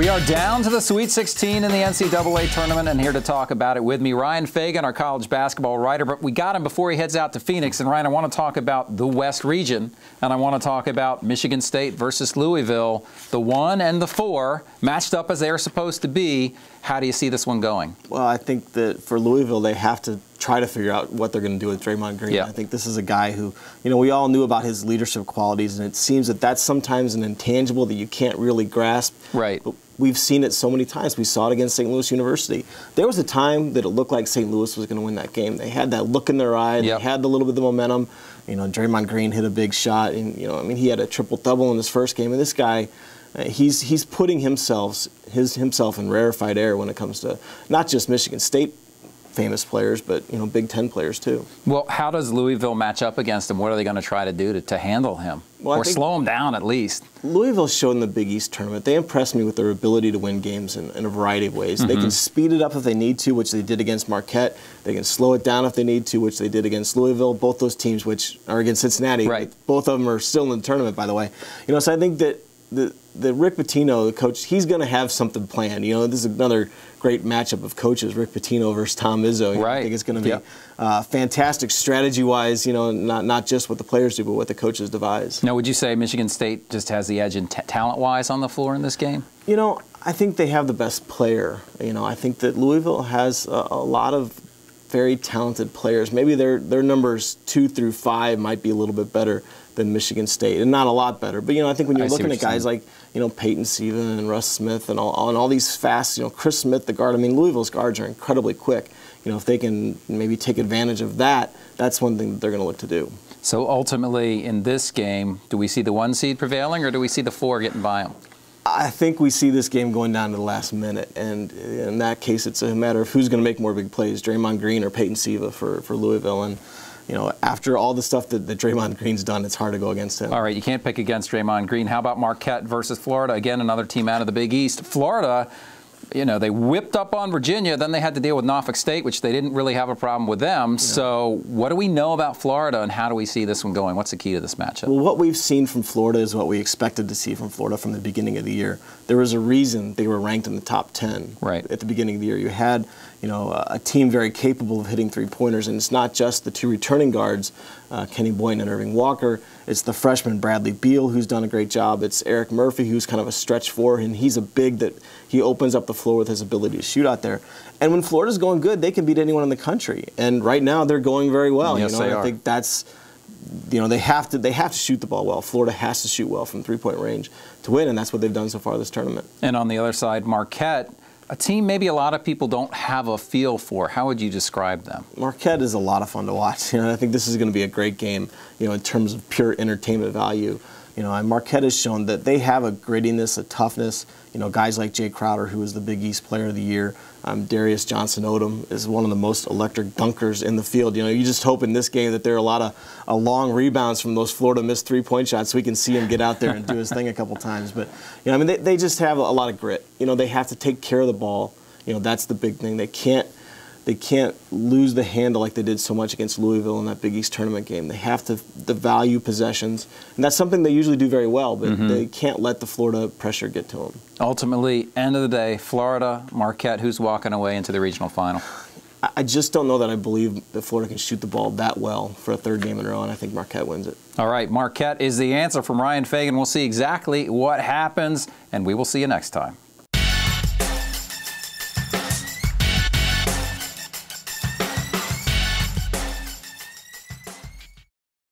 We are down to the Sweet 16 in the NCAA tournament, and here to talk about it with me, Ryan Fagan, our college basketball writer. But we got him before he heads out to Phoenix. And Ryan, I want to talk about the West region, and I want to talk about Michigan State versus Louisville, the 1 and the 4, matched up as they are supposed to be. How do you see this one going? Well, I think that for Louisville, they have to try to figure out what they're going to do with Draymond Green. Yeah. I think this is a guy who, we all knew about his leadership qualities, and it seems that that's sometimes an intangible that you can't really grasp. Right. But we've seen it so many times. We saw it against St. Louis University. There was a time that it looked like St. Louis was going to win that game. They had that look in their eye. Yep. They had the little bit of momentum. Draymond Green hit a big shot, and he had a triple-double in his first game. And this guy, he's putting himself in rarefied air when it comes to not just Michigan State famous players, but Big Ten players too. Well, how does Louisville match up against him? What are they going to try to do to handle him? Well, or slow him down at least? Louisville showed in the Big East tournament. They impressed me with their ability to win games in a variety of ways. They can speed it up if they need to, which they did against Marquette. They can slow it down if they need to, which they did against Louisville. Both those teams, which are against Cincinnati, right. Both of them are still in the tournament, by the way. So I think that the Rick Pitino, the coach, he's going to have something planned. This is another great matchup of coaches, Rick Pitino versus Tom Izzo. Right. I think it's going to be fantastic strategy-wise, not just what the players do, but what the coaches devise. Now, would you say Michigan State just has the edge in talent-wise on the floor in this game? I think they have the best player. I think that Louisville has a lot of very talented players. Maybe their numbers 2 through 5 might be a little bit better than Michigan State, and not a lot better. But I think when you're looking at guys like Peyton Siva and Russ Smith and all these fast, Chris Smith, the guard. I mean, Louisville's guards are incredibly quick. If they can maybe take advantage of that, that's one thing that they're going to look to do. So ultimately, in this game, do we see the 1 seed prevailing, or do we see the 4 getting by them? I think we see this game going down to the last minute, and in that case, it's a matter of who's going to make more big plays, Draymond Green or Peyton Siva for Louisville. And after all the stuff that Draymond Green's done, it's hard to go against him. All right, you can't pick against Draymond Green. How about Marquette versus Florida? Again, another team out of the Big East. Florida, they whipped up on Virginia. Then they had to deal with Norfolk State, which they didn't really have a problem with them. Yeah. So what do we know about Florida, and how do we see this one going? What's the key to this matchup? Well, what we've seen from Florida is what we expected to see from Florida from the beginning of the year. There was a reason they were ranked in the top 10 at the beginning of the year. You had a team very capable of hitting three-pointers, and it's not just the 2 returning guards, Kenny Boynton and Irving Walker. It's the freshman Bradley Beal, who's done a great job. It's Eric Murphy, who's kind of a stretch four, and he's a big that he opens up the floor with his ability to shoot out there. And when Florida's going good, they can beat anyone in the country. And right now, they're going very well. Yes, they are. I think that's, they have to shoot the ball well. Florida has to shoot well from three-point range to win, and that's what they've done so far this tournament. And on the other side, Marquette, a team maybe a lot of people don't have a feel for. How would you describe them? Marquette is a lot of fun to watch. I think this is going to be a great game, in terms of pure entertainment value. And Marquette has shown that they have a grittiness, a toughness. Guys like Jay Crowder, who is the Big East Player of the Year. Darius Johnson-Odom is one of the most electric dunkers in the field. You just hope in this game that there are a lot of long rebounds from those Florida missed three-point shots so we can see him get out there and do his thing a couple times. But, they just have a lot of grit. They have to take care of the ball. That's the big thing. They can't lose the handle like they did so much against Louisville in that Big East tournament game. They have to value possessions, and that's something they usually do very well, but they can't let the Florida pressure get to them. Ultimately, end of the day, Florida, Marquette, who's walking away into the regional final? I just don't know that I believe that Florida can shoot the ball that well for a 3rd game in a row, and I think Marquette wins it. All right, Marquette is the answer from Ryan Fagan. We'll see exactly what happens, and we will see you next time.